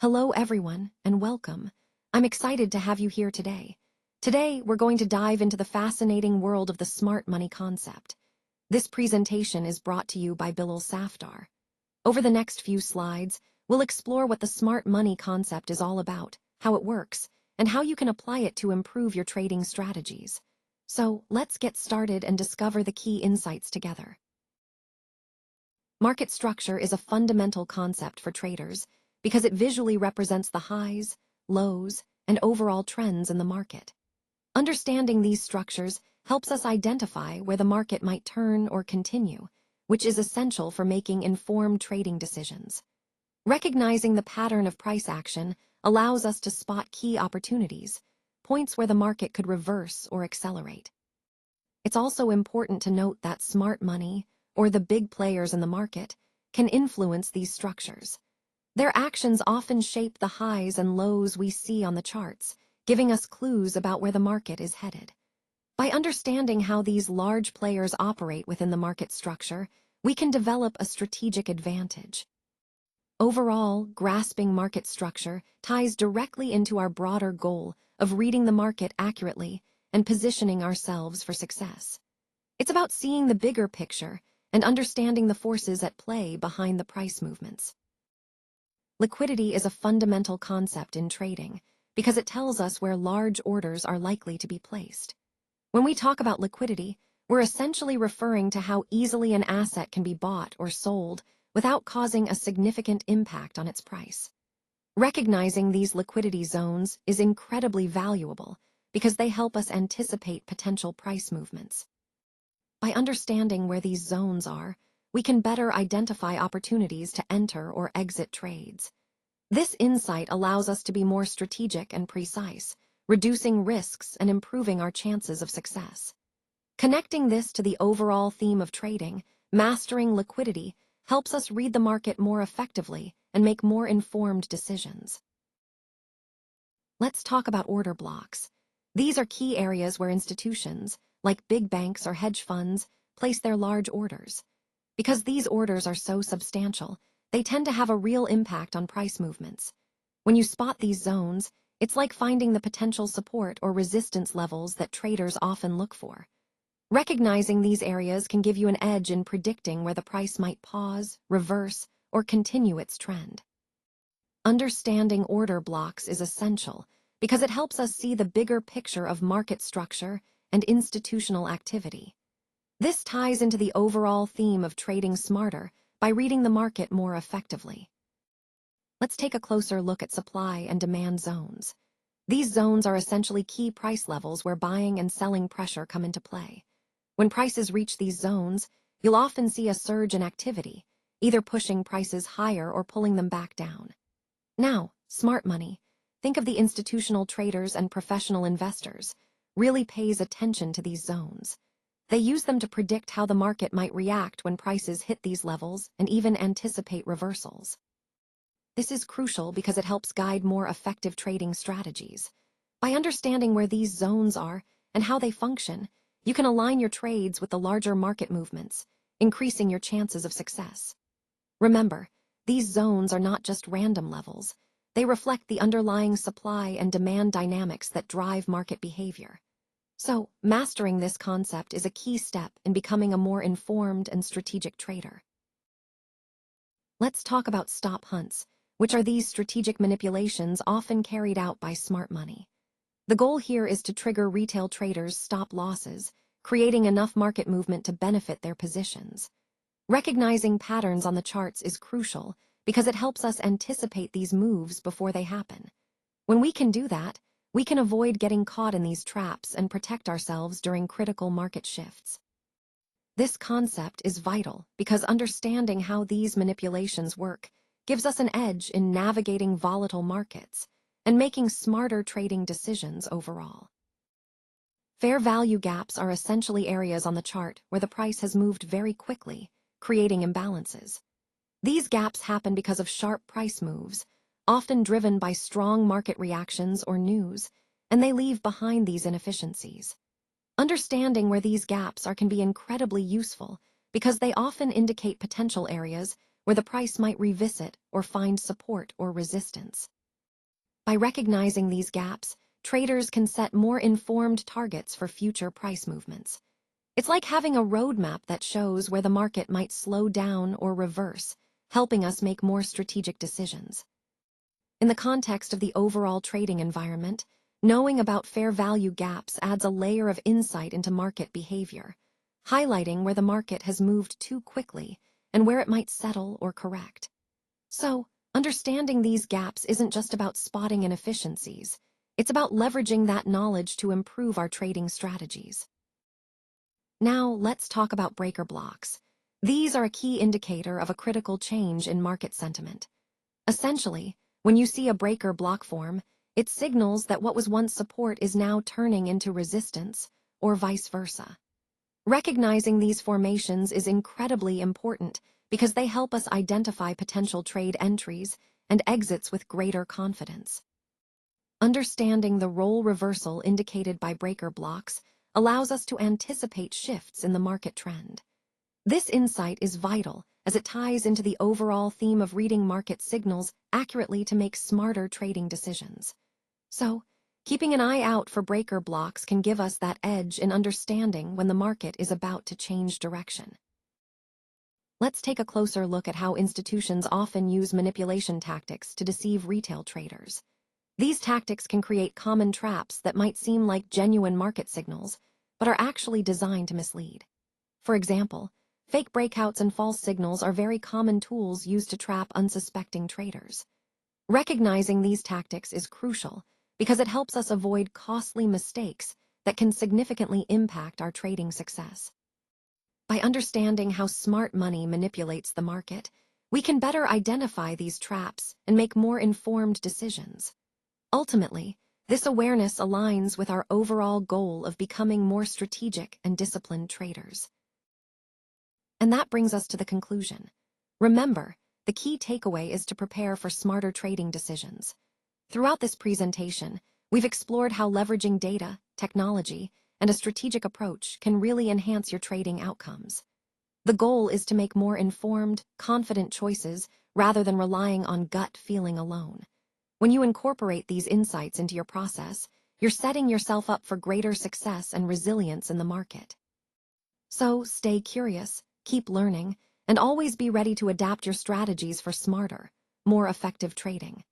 Hello everyone, and welcome. I'm excited to have you here today. Today, we're going to dive into the fascinating world of the smart money concept. This presentation is brought to you by Bilal Safdar. Over the next few slides, we'll explore what the smart money concept is all about, how it works, and how you can apply it to improve your trading strategies. So, let's get started and discover the key insights together. Market structure is a fundamental concept for traders because it visually represents the highs, lows, and overall trends in the market. Understanding these structures helps us identify where the market might turn or continue, which is essential for making informed trading decisions. Recognizing the pattern of price action allows us to spot key opportunities, points where the market could reverse or accelerate. It's also important to note that smart money, or the big players in the market, can influence these structures. Their actions often shape the highs and lows we see on the charts, giving us clues about where the market is headed. By understanding how these large players operate within the market structure, we can develop a strategic advantage. Overall, grasping market structure ties directly into our broader goal of reading the market accurately and positioning ourselves for success. It's about seeing the bigger picture and understanding the forces at play behind the price movements. Liquidity is a fundamental concept in trading because it tells us where large orders are likely to be placed. When we talk about liquidity, we're essentially referring to how easily an asset can be bought or sold without causing a significant impact on its price. Recognizing these liquidity zones is incredibly valuable because they help us anticipate potential price movements. By understanding where these zones are, we can better identify opportunities to enter or exit trades. This insight allows us to be more strategic and precise, reducing risks and improving our chances of success. Connecting this to the overall theme of trading, mastering liquidity helps us read the market more effectively and make more informed decisions. Let's talk about order blocks. These are key areas where institutions, like big banks or hedge funds, place their large orders. Because these orders are so substantial, they tend to have a real impact on price movements. When you spot these zones, it's like finding the potential support or resistance levels that traders often look for. Recognizing these areas can give you an edge in predicting where the price might pause, reverse, or continue its trend. Understanding order blocks is essential because it helps us see the bigger picture of market structure and institutional activity. This ties into the overall theme of trading smarter by reading the market more effectively. Let's take a closer look at supply and demand zones. These zones are essentially key price levels where buying and selling pressure come into play. When prices reach these zones, you'll often see a surge in activity, either pushing prices higher or pulling them back down. Now, smart money, think of the institutional traders and professional investors, really pays attention to these zones. They use them to predict how the market might react when prices hit these levels and even anticipate reversals. This is crucial because it helps guide more effective trading strategies. By understanding where these zones are and how they function, you can align your trades with the larger market movements, increasing your chances of success. Remember, these zones are not just random levels. They reflect the underlying supply and demand dynamics that drive market behavior. So, mastering this concept is a key step in becoming a more informed and strategic trader. Let's talk about stop hunts, which are these strategic manipulations often carried out by smart money. The goal here is to trigger retail traders' stop losses, creating enough market movement to benefit their positions. Recognizing patterns on the charts is crucial because it helps us anticipate these moves before they happen. When we can do that, we can avoid getting caught in these traps and protect ourselves during critical market shifts. This concept is vital because understanding how these manipulations work gives us an edge in navigating volatile markets and making smarter trading decisions overall. Fair value gaps are essentially areas on the chart where the price has moved very quickly, creating imbalances. These gaps happen because of sharp price moves, often driven by strong market reactions or news, and they leave behind these inefficiencies. Understanding where these gaps are can be incredibly useful because they often indicate potential areas where the price might revisit or find support or resistance. By recognizing these gaps, traders can set more informed targets for future price movements. It's like having a roadmap that shows where the market might slow down or reverse, helping us make more strategic decisions. In the context of the overall trading environment, knowing about fair value gaps adds a layer of insight into market behavior, highlighting where the market has moved too quickly and where it might settle or correct. So, understanding these gaps isn't just about spotting inefficiencies, it's about leveraging that knowledge to improve our trading strategies. Now, let's talk about breaker blocks. These are a key indicator of a critical change in market sentiment. Essentially, when you see a breaker block form, it signals that what was once support is now turning into resistance, or vice versa. Recognizing these formations is incredibly important because they help us identify potential trade entries and exits with greater confidence. Understanding the role reversal indicated by breaker blocks allows us to anticipate shifts in the market trend. This insight is vital as it ties into the overall theme of reading market signals accurately to make smarter trading decisions. So, keeping an eye out for breaker blocks can give us that edge in understanding when the market is about to change direction. Let's take a closer look at how institutions often use manipulation tactics to deceive retail traders. These tactics can create common traps that might seem like genuine market signals, but are actually designed to mislead. For example, fake breakouts and false signals are very common tools used to trap unsuspecting traders. Recognizing these tactics is crucial because it helps us avoid costly mistakes that can significantly impact our trading success. By understanding how smart money manipulates the market, we can better identify these traps and make more informed decisions. Ultimately, this awareness aligns with our overall goal of becoming more strategic and disciplined traders. And that brings us to the conclusion. Remember, the key takeaway is to prepare for smarter trading decisions. Throughout this presentation, we've explored how leveraging data, technology, and a strategic approach can really enhance your trading outcomes. The goal is to make more informed, confident choices rather than relying on gut feeling alone. When you incorporate these insights into your process, you're setting yourself up for greater success and resilience in the market. So, stay curious, keep learning, and always be ready to adapt your strategies for smarter, more effective trading.